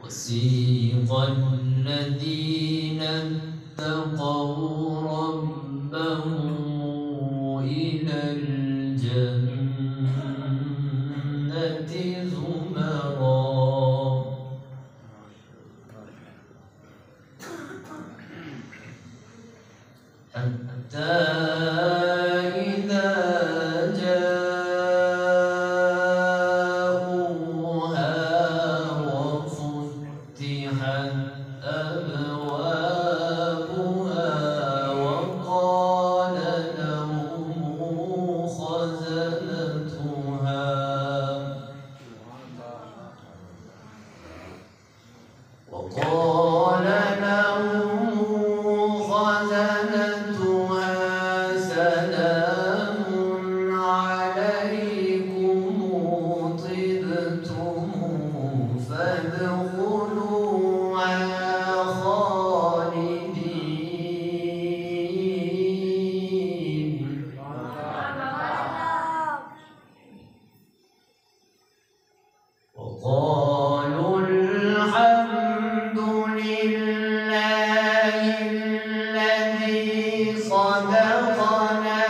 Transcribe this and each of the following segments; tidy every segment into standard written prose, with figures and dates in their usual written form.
وسيق الذين اتقوا ربهم إلى الجنة زمرا حتى إذا جاءوها وفتحت أبوابها وقال لهم خزنتها سلام عليكم طبتم فادخلوها خالدين وقالوا الحمد لله الذي صدقنا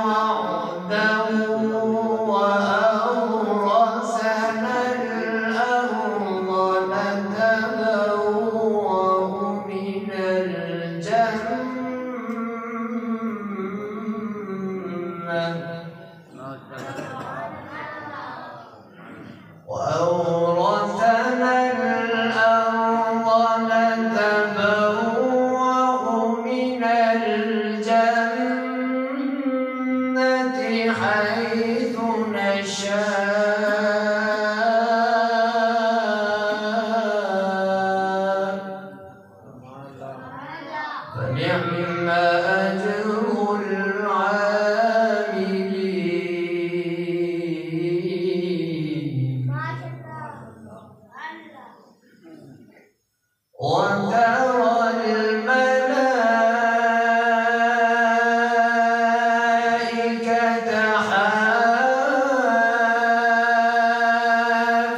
وعده وأورثنا الأرض نتبوأ من الجنة وأورثنا الأرض نتبوأ من الجنة حيث نشاء فنعم أجر العاملين وترى الملائكة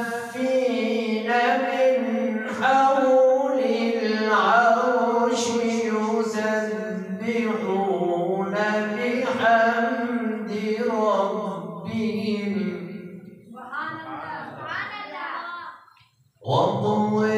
حافين من حول العرش يسبحون بحمد ربهم وقضي